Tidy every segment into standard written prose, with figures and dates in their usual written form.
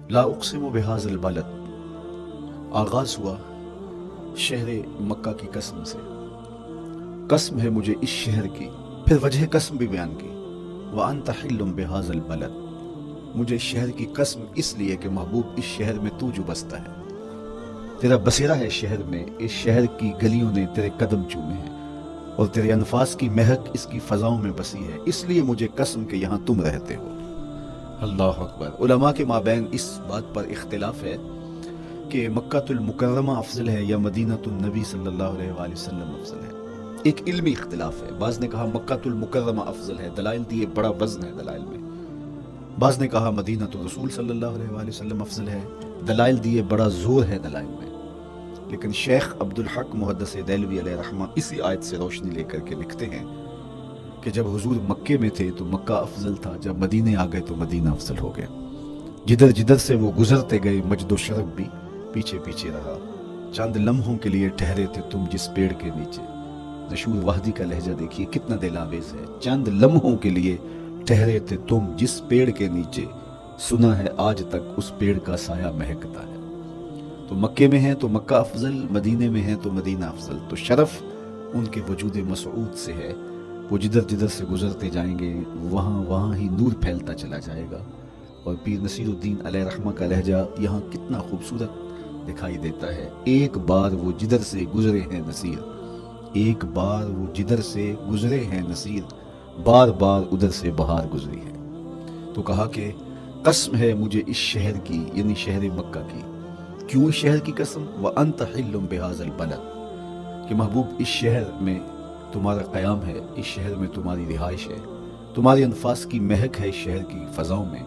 لا اقسم بہذا البلد، آغاز ہوا شہر مکہ کی قسم سے، قسم ہے مجھے اس شہر کی، پھر وجہ قسم بھی بیان کی، وانت حل بہذا البلد، مجھے اس شہر کی قسم اس لیے کہ محبوب اس شہر میں تو جو بستا ہے، تیرا بسیرا ہے شہر میں، اس شہر کی گلیوں نے تیرے قدم چومے ہیں اور تیرے انفاس کی مہک اس کی فضاؤں میں بسی ہے، اس لیے مجھے قسم کہ یہاں تم رہتے ہو۔ اللہ اکبر۔ علماء کے مابین اس بات پر اختلاف ہے کہ مکہ المکرمہ افضل ہے یا مدینہ النبی صلی اللہ علیہ وآلہ وسلم افضل ہے۔ ایک علمی اختلاف ہے، بعض نے کہا مکہ المکرمہ افضل ہے، دلائل دیے، بڑا وزن ہے دلائل میں۔ بعض نے کہا مدینہ الرسول صلی اللہ علیہ وآلہ وسلم افضل ہے، دلائل دیے، بڑا زور ہے دلائل میں۔ لیکن شیخ عبدالحق محدث دہلوی علیہ رحمہ اسی آیت سے روشنی لے کر کے لکھتے ہیں کہ جب حضور مکے میں تھے تو مکہ افضل تھا، جب مدینے آ گئے تو مدینہ افضل ہو گیا۔ جدھر جدھر سے وہ گزرتے گئے مجد و شرف بھی پیچھے پیچھے رہا، چند لمحوں کے لیے ٹھہرے تھے تم جس پیڑ کے نیچے۔ نشور وحدی کا لہجہ دیکھیے کتنا دل آویز ہے، چند لمحوں کے لیے ٹھہرے تھے تم جس پیڑ کے نیچے، سنا ہے آج تک اس پیڑ کا سایہ مہکتا ہے۔ تو مکے میں ہیں تو مکہ افضل، مدینے میں ہیں تو مدینہ افضل، تو شرف ان کے وجود مسعود سے ہے، وہ جدھر جدھر سے گزرتے جائیں گے وہاں وہاں ہی نور پھیلتا چلا جائے گا۔ اور پیر نصیر الدین علیہ رحمہ کا لہجہ یہاں کتنا خوبصورت دکھائی دیتا ہے، ایک بار وہ جدھر سے گزرے ہیں نصیر، ایک بار وہ جدھر سے گزرے ہیں نصیر، بار بار ادھر سے بہار گزری ہے۔ تو کہا کہ قسم ہے مجھے اس شہر کی، یعنی شہر مکہ کی۔ کیوں اس شہر کی قسم؟ وَأَنْتَ حِلٌّ بِهَذَا الْبَلَدِ، کہ محبوب اس شہر میں تمہارا قیام ہے، اس شہر میں تمہاری رہائش ہے، تمہارے انفاس کی مہک ہے اس شہر کی فضاؤں میں،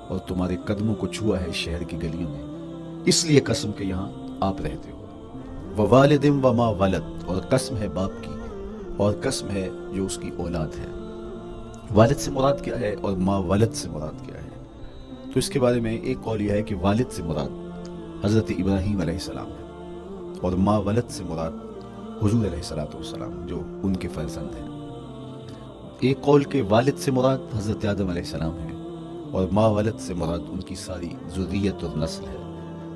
اور تمہارے قدموں کو چھوا ہے اس شہر کی گلیوں نے، اس لیے قسم کہ یہاں آپ رہتے ہو۔ وَوَالِدٍ وَمَا وَلَدٍ، اور قسم ہے باپ کی، اور قسم ہے جو اس کی اولاد ہے۔ والد سے مراد کیا ہے اور ماں ولد سے مراد کیا ہے؟ تو اس کے بارے میں ایک قول یہ ہے کہ والد سے مراد حضرت ابراہیم علیہ السلام ہے، اور ماں ولد سے مراد حضور علیہ السلام جو ان کے فرزند ہیں۔ ایک قول کہ والد سے مراد حضرت آدم علیہ السلام ہے، اور ماں ولد سے مراد ان کی ساری ذریت اور نسل ہے۔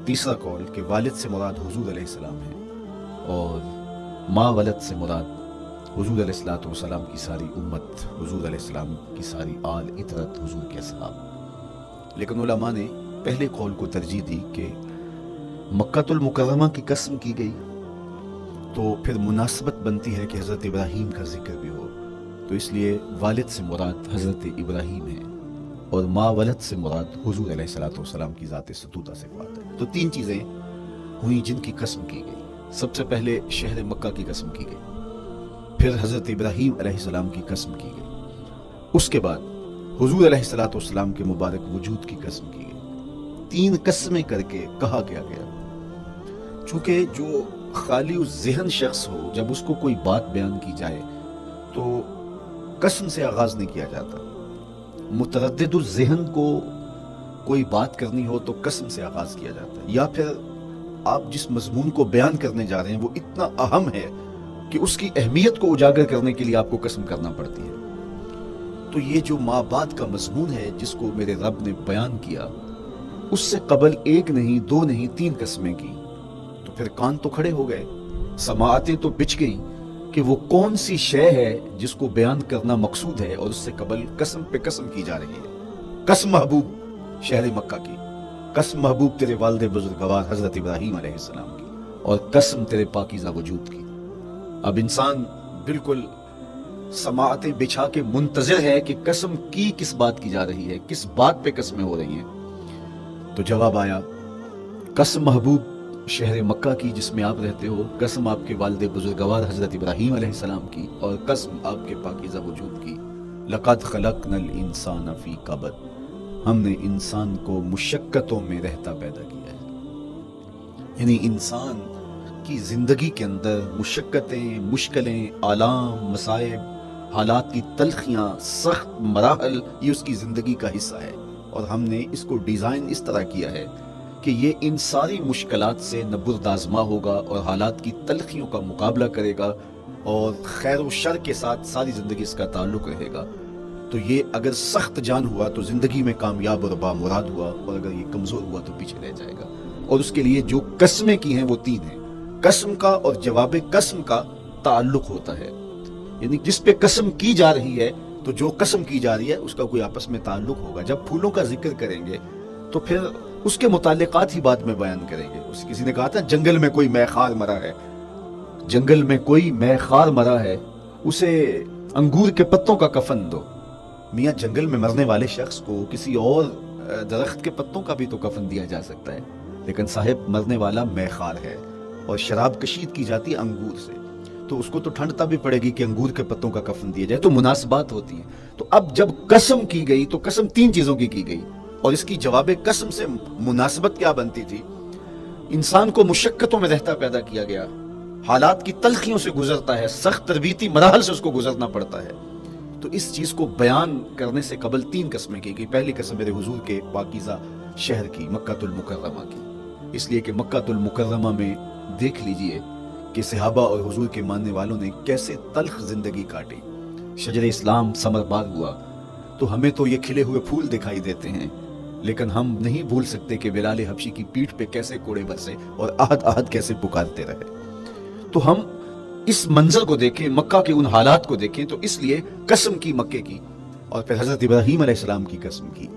تیسرا قول کہ والد سے مراد حضور علیہ السلام ہے، اور ماں ولد سے مراد حضور علیہ السلام کی ساری امت، حضور علیہ السلام کی ساری آل اطرت، حضور کے اصحاب۔ لیکن علماء نے پہلے قول کو ترجیح دی کہ مکہ المکرمہ کی قسم کی گئی تو پھر مناسبت بنتی ہے کہ حضرت ابراہیم کا ذکر بھی ہو، تو اس لیے والد سے مراد حضرت ابراہیم ہے، اور ماں ولد سے مراد حضور علیہ السلام کی ذات ستودہ سے بات ہے۔ تو تین چیزیں ہوئیں جن کی قسم کی گئی۔ سب سے پہلے شہر مکہ کی قسم کی گئی، پھر حضرت ابراہیم علیہ السلام کی قسم کی گئی، اس کے بعد حضور علیہ السلام کے مبارک وجود کی قسم کی گئی۔ تین قسمیں کر کے کہا کیا گیا، چونکہ جو خالی ذہن شخص ہو، جب اس کو کوئی بات بیان کی جائے تو قسم سے آغاز نہیں کیا جاتا۔ متردد الذہن کو کوئی بات کرنی ہو تو قسم سے آغاز کیا جاتا ہے، یا پھر آپ جس مضمون کو بیان کرنے جا رہے ہیں وہ اتنا اہم ہے کہ اس کی اہمیت کو اجاگر کرنے کے لیے آپ کو قسم کرنا پڑتی ہے۔ تو یہ جو ماں بعد کا مضمون ہے جس کو میرے رب نے بیان کیا، اس سے قبل ایک نہیں، دو نہیں، تین قسمیں کی، تو پھر کان تو کھڑے ہو گئے، سماعتیں تو بچ گئیں کہ وہ کون سی شے ہے جس کو بیان کرنا مقصود ہے، اور اس سے قبل قسم پہ قسم کی جا رہی ہے۔ قسم محبوب شہر مکہ کی، قسم محبوب تیرے والد بزرگوار حضرت ابراہیم علیہ السلام کی، اور قسم تیرے پاکیزہ وجود کی۔ اب انسان بالکل سماعتیں بچھا کے منتظر ہے کہ قسم کی کس بات کی جا رہی ہے، کس بات پہ قسمیں ہو رہی ہیں۔ تو جواب آیا، قسم محبوب شہر مکہ کی جس میں آپ رہتے ہو، قسم آپ کے والد بزرگوار حضرت ابراہیم علیہ السلام کی، اور قسم آپ کے پاکیزہ وجود کی۔ لَقَدْ خَلَقْنَا الْإِنسَانَ فِي كَبَدٍ، ہم نے انسان کو مشقتوں میں رہتا پیدا کیا ہے، یعنی انسان کی زندگی کے اندر مشقتیں، مشکلیں، آلام، مصائب، حالات کی تلخیاں، سخت مراحل، یہ اس کی زندگی کا حصہ ہے، اور ہم نے اس کو ڈیزائن اس طرح کیا ہے کہ یہ ان ساری مشکلات سے نہ بردآزما ہوگا، اور حالات کی تلخیوں کا مقابلہ کرے گا، اور خیر و شر کے ساتھ ساری زندگی اس کا تعلق رہے گا۔ تو یہ اگر سخت جان ہوا تو زندگی میں کامیاب اور بامراد ہوا، اور اگر یہ کمزور ہوا تو پیچھے رہ جائے گا۔ اور اس کے لیے جو قسمیں کی ہیں وہ 3 ہیں۔ قسم کا اور جواب قسم کا تعلق ہوتا ہے، یعنی جس پہ قسم کی جا رہی ہے تو جو قسم کی جا رہی ہے اس کا کوئی آپس میں تعلق ہوگا۔ جب پھولوں کا ذکر کریں گے تو پھر اس کے متعلقات ہی بعد میں بیان کریں گے۔ کسی نے کہا تھا جنگل میں کوئی مے خار مرا ہے، جنگل میں کوئی مے خار مرا ہے، اسے انگور کے پتوں کا کفن دو۔ میاں جنگل میں مرنے والے شخص کو کسی اور درخت کے پتوں کا بھی تو کفن دیا جا سکتا ہے، لیکن صاحب مرنے والا مے خار ہے اور شراب کشید کی جاتی ہے انگور سے، تو اس کو تو ٹھنڈ تب بھی پڑے گی کہ انگور کے پتوں کا کفن دیا جائے۔ تو مناسبات ہوتی ہیں۔ تو اب جب قسم کی گئی تو قسم 3 چیزوں کی گئی، اور اس کی جواب قسم سے مناسبت کیا بنتی تھی؟ انسان کو مشقتوں میں رہتا پیدا کیا گیا، حالات کی تلخیوں سے گزرتا ہے، سخت تربیتی مراحل سے اس کو گزرنا پڑتا ہے۔ تو اس چیز کو بیان کرنے سے قبل 3 قسمیں کی گئی۔ پہلی قسم میرے حضور کے پاکیزہ شہر کی، مکہ المکرمہ کی، اس لیے کہ مکہ المکرمہ میں دیکھ لیجئے کہ صحابہ اور حضور کے ماننے والوں نے کیسے تلخ زندگی کاٹی۔ شجر اسلام ثمر بار ہوا تو ہمیں تو یہ کھلے ہوئے پھول دکھائی دیتے ہیں، لیکن ہم نہیں بھول سکتے کہ بلال حبشی کی پیٹھ پہ کیسے کوڑے برسے اور آہد آہد کیسے پکارتے رہے۔ تو ہم اس منظر کو دیکھیں، مکہ کے ان حالات کو دیکھیں، تو اس لیے قسم کی مکے کی، اور پھر حضرت ابراہیم علیہ السلام کی قسم کی،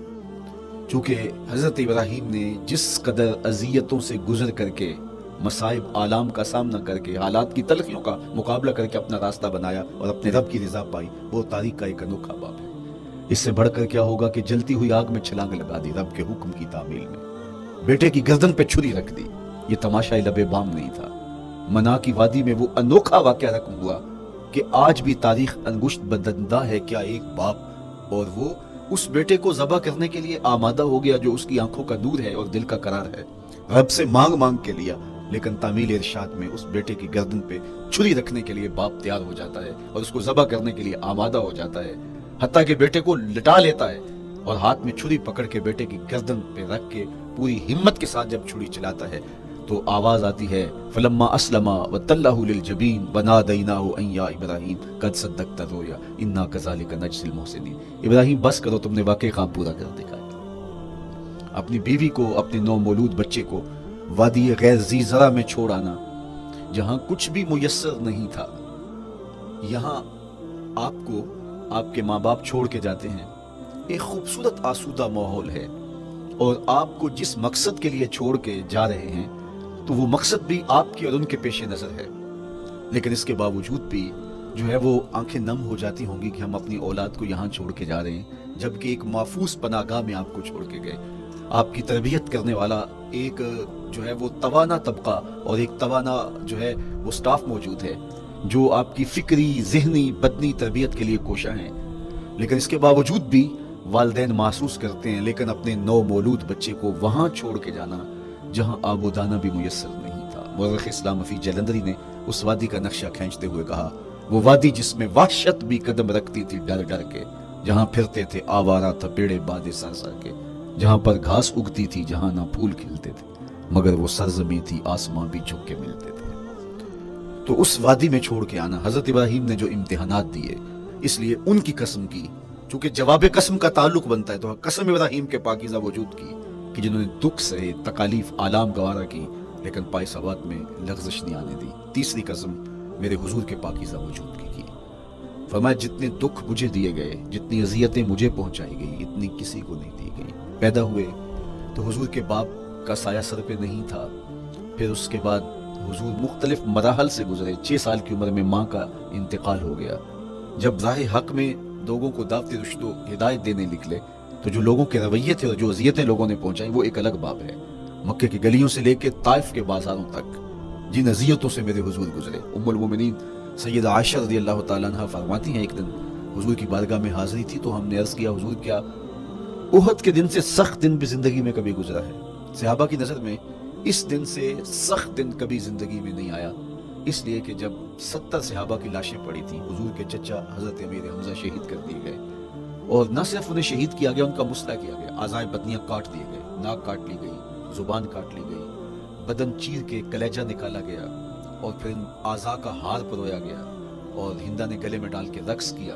چونکہ حضرت ابراہیم نے جس قدر اذیتوں سے گزر کر کے، مصائب آلام کا سامنا کر کے، حالات کی تلخیوں کا مقابلہ کر کے اپنا راستہ بنایا اور اپنے رب کی رضا پائی، وہ تاریخ کا ایک انوکھا باب ہے۔ اس سے بڑھ کر کیا ہوگا کہ جلتی ہوئی آگ میں چھلانگ لگا دی رب کے حکم کی تعمیل میں، بیٹے کی گردن پہ چھری رکھ دی۔ یہ تماشا لب بام نہیں تھا، منا کی وادی میں وہ انوکھا واقعہ رقم ہوا کہ آج بھی تاریخ انگشت بدندہ ہے کیا ایک باپ، اور وہ اس بیٹے کو ذبح کرنے کے لیے آمادہ ہو گیا جو اس کی آنکھوں کا نور ہے اور دل کا قرار ہے، رب سے مانگ مانگ کے لیا، لیکن تعمیل ارشاد میں اس بیٹے کی گردن پہ چھری رکھنے کے لیے باپ تیار ہو جاتا ہے اور اس کو ذبح کرنے کے لیے آمادہ ہو جاتا ہے، حتیٰ کہ بیٹے کو لٹا لیتا ہے اور ہاتھ میں چھری پکڑ کے بیٹے کی گردن پہ رکھ کے پوری ہمت کے ساتھ جب چھری چلاتا ہے تو آواز آتی ہے فلما اسلم وتلہ للجبین ونادیناہ ان یا ابراہیم قد صدقت الرؤیا انا کذالک نجزی المحسنین۔ ابراہیم بس کرو، تم نے واقعی خواب پورا کر دکھایا۔ اپنی بیوی کو، اپنے نو مولود بچے کو وادی غیر ذی زرع میں چھوڑ آنا، جہاں کچھ بھی میسر نہیں تھا۔ یہاں آپ کو آپ کے ماں باپ چھوڑ کے جاتے ہیں، ایک خوبصورت آسودہ ماحول ہے، اور آپ کو جس مقصد کے لیے چھوڑ کے جا رہے ہیں تو وہ مقصد بھی آپ کی اور ان کے پیش نظر ہے، لیکن اس کے باوجود بھی جو ہے وہ آنکھیں نم ہو جاتی ہوں گی کہ ہم اپنی اولاد کو یہاں چھوڑ کے جا رہے ہیں، جبکہ ایک محفوظ پناہ گاہ میں آپ کو چھوڑ کے گئے۔ آپ کی تربیت کرنے والا ایک جو ہے وہ توانا طبقہ اور ایک توانا جو ہے وہ سٹاف موجود ہے جو آپ کی فکری، ذہنی، بدنی تربیت کے لیے کوشاں ہیں، لیکن اس کے باوجود بھی والدین محسوس کرتے ہیں لیکن اپنے نو مولود بچے کو وہاں چھوڑ کے جانا جہاں آب و دانہ بھی میسر نہیں تھا۔ مورخ اسلام فی جلندری نے اس وادی کا نقشہ کھینچتے ہوئے کہا، وہ وادی جس میں وحشت بھی قدم رکھتی تھی ڈر ڈر کے، جہاں پھرتے تھے آوارہ تھا پیڑے بادے سر سر کے، جہاں پر گھاس اگتی تھی، جہاں نہ پھول کھلتے تھے، مگر وہ سرزمین تھی آسمان بھی جھک کے ملتے تھے۔ تو اس وادی میں چھوڑ کے آنا، حضرت ابراہیم نے جو امتحانات دیے، اس لیے ان کی قسم کی، چونکہ جواب قسم کا تعلق بنتا ہے، تو قسم ابراہیم کے پاکیزہ وجود کی کہ جنہوں نے دکھ سہے، تکالیف آلام گوارا کی، لیکن پائے ثبات میں لغزش نہیں آنے دی۔ تیسری قسم میرے حضور کے پاکیزہ وجود کی فرمایا جتنے دکھ مجھے دیے گئے، جتنی اذیتیں مجھے پہنچائی گئی، اتنی کسی کو نہیں دی گئی۔ پیدا ہوئے تو حضور کے باپ کا سایہ سر پہ نہیں تھا، پھر اس کے بعد حضور مختلف مراحل سے گزرے، 6 سال کی عمر میں ماں کا انتقال ہو گیا۔ جب راہ حق میں لوگوں کو دعوت رشد و ہدایت دینے نکلے تو جو لوگوں کے رویے تھے اور جو اذیتیں لوگوں نے پہنچائی وہ ایک الگ باب ہے۔ مکے کی گلیوں سے لے کے طائف کے بازاروں تک جن اذیتوں سے میرے حضور گزرے، ام المومنین سیدہ عائشہ رضی اللہ تعالیٰ عنہ فرماتی ہیں، ایک دن حضور کی بارگاہ میں حاضری تھی تو ہم نے عرض کیا، حضور کیا احد کے دن سے سخت دن بھی زندگی میں کبھی گزرا ہے؟ صحابہ کی نظر میں اس دن سے سخت دن کبھی زندگی میں نہیں آیا، اس لیے کہ جب 70 صحابہ کی لاشیں پڑی تھیں، حضور کے چچا حضرت امیر حمزہ شہید کر دیے گئے، اور نہ صرف انہیں شہید کیا گیا، ان کا مسئلہ کیا گیا، اعضائے بدنیاں کاٹ دیے گئے، ناک کاٹ لی گئی، زبان کاٹ لی گئی، بدن چیر کے کلیجہ نکالا گیا، اور پھر ان اعضاء کا ہار پرویا گیا، اور ہندا نے گلے میں ڈال کے رقص کیا،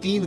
3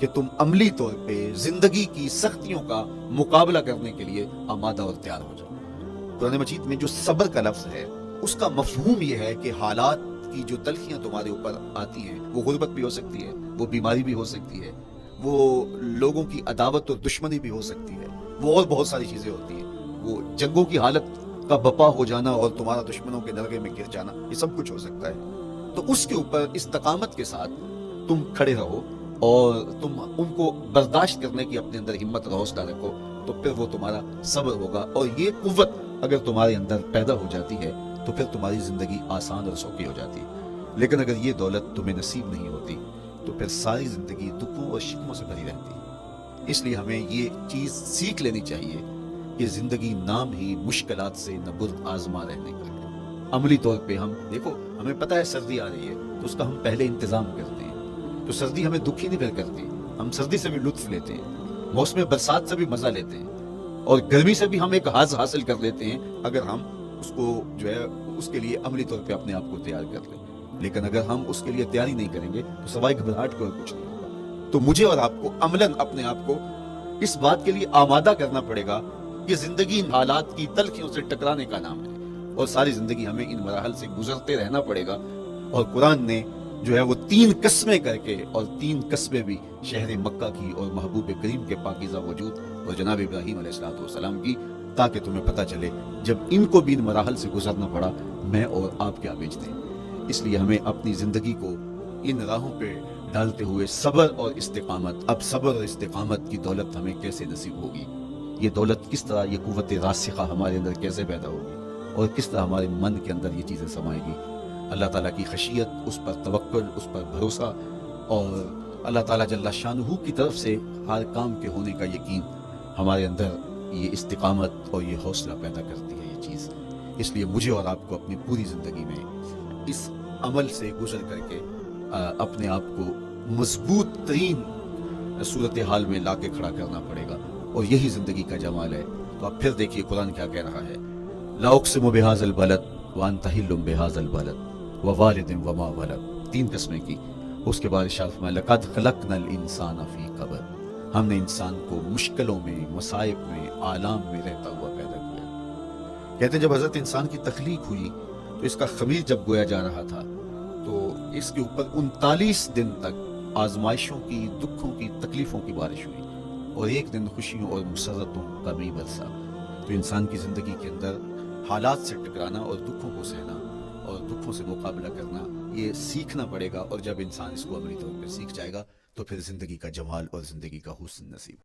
کہ تم عملی طور پہ زندگی کی سختیوں کا مقابلہ کرنے کے لیے آمادہ اور تیار ہو جاؤ۔ قرآن مجید میں جو صبر کا لفظ ہے اس کا مفہوم یہ ہے کہ حالات کی جو تلخیاں تمہارے اوپر آتی ہیں، وہ غربت بھی ہو سکتی ہے، وہ بیماری بھی ہو سکتی ہے، وہ لوگوں کی عداوت اور دشمنی بھی ہو سکتی ہے، وہ اور بہت ساری چیزیں ہوتی ہیں، وہ جنگوں کی حالت کا بپا ہو جانا اور تمہارا دشمنوں کے درگے میں گر جانا، یہ سب کچھ ہو سکتا ہے۔ تو اس کے اوپر استقامت کے ساتھ تم کھڑے رہو اور تم ان کو برداشت کرنے کی اپنے اندر ہمت اور حوصلہ رکھو، تو پھر وہ تمہارا صبر ہوگا، اور یہ قوت اگر تمہارے اندر پیدا ہو جاتی ہے تو پھر تمہاری زندگی آسان اور سوکھی ہو جاتی ہے۔ لیکن اگر یہ دولت تمہیں نصیب نہیں ہوتی تو پھر ساری زندگی دکھوں اور شکموں سے بھری رہتی ہے۔ اس لیے ہمیں یہ چیز سیکھ لینی چاہیے کہ زندگی نام ہی مشکلات سے نبرد آزما رہنے کا ہے۔ عملی طور پہ ہم دیکھو، ہمیں پتہ ہے سردی آ رہی ہے تو اس کا ہم پہلے انتظام کرتے ہیں، تو سردی ہمیں دکھی نہیں پھر کرتی، ہم سردی سے بھی لطف لیتے ہیں، موسم برسات سے بھی مزہ لیتے ہیں، اور گرمی سے بھی ہم ایک حاص حاصل کر لیتے ہیں اگر ہم اس کو جو ہے اس کے لیے عملی طور پہ اپنے آپ کو تیار کر لیں۔ لیکن اگر ہم اس کے لیے تیاری نہیں کریں گے تو سوائے گھبراہٹ کے اور کچھ نہیں ہوگا۔ تو مجھے اور آپ کو عملاً اپنے آپ کو اس بات کے لیے آمادہ کرنا پڑے گا کہ زندگی ان حالات کی تلخیوں سے ٹکرانے کا نام ہے، اور ساری زندگی ہمیں ان مراحل سے گزرتے رہنا پڑے گا۔ اور قرآن نے جو ہے وہ 3 قسمیں کر کے، اور 3 قسمیں بھی شہر مکہ کی اور محبوب کریم کے پاکیزہ وجود اور جناب ابراہیم علیہ السلام کی، تاکہ تمہیں پتہ چلے جب ان کو بھی ان مراحل سے گزرنا پڑا میں اور آپ کیا بیچتے ہیں۔ اس لیے ہمیں اپنی زندگی کو ان راہوں پہ ڈالتے ہوئے صبر اور استقامت، اب صبر اور استقامت کی دولت ہمیں کیسے نصیب ہوگی، یہ دولت کس طرح، یہ قوت راسخہ ہمارے اندر کیسے پیدا ہوگی، اور کس طرح ہمارے من کے اندر یہ چیزیں سمائے گی۔ اللہ تعالیٰ کی خشیت، اس پر توکل، اس پر بھروسہ، اور اللہ تعالیٰ جل شانہ کی طرف سے ہر کام کے ہونے کا یقین، ہمارے اندر یہ استقامت اور یہ حوصلہ پیدا کرتی ہے یہ چیز۔ اس لیے مجھے اور آپ کو اپنی پوری زندگی میں اس عمل سے گزر کر کے اپنے آپ کو مضبوط ترین صورتحال میں لا کے کھڑا کرنا پڑے گا، اور یہی زندگی کا جمال ہے۔ تو اب پھر دیکھیے قرآن کیا کہہ رہا ہے، لا اقسم بہذا البلد وانت حل بہذا البلد ووالد وما ولد، 3 قسمیں کی۔ اس کے بعد ارشاد فرمایا لقد خلقنا الانسان فی کبد، ہم نے انسان کو مشکلوں میں، مصائب میں، آلام میں رہتا ہوا پیدا کیا۔ کہتے ہیں جب حضرت انسان کی تخلیق ہوئی تو اس کا خمیر جب گویا جا رہا تھا تو اس کے اوپر 39 دن تک آزمائشوں کی، دکھوں کی، تکلیفوں کی بارش ہوئی، اور 1 دن خوشیوں اور مسرتوں کا مئی برسا۔ تو انسان کی زندگی کے اندر حالات سے ٹکرانا اور دکھوں کو سہنا اور دکھوں سے مقابلہ کرنا، یہ سیکھنا پڑے گا، اور جب انسان اس کو عملی طور پر سیکھ جائے گا تو پھر زندگی کا جمال اور زندگی کا حسن نصیب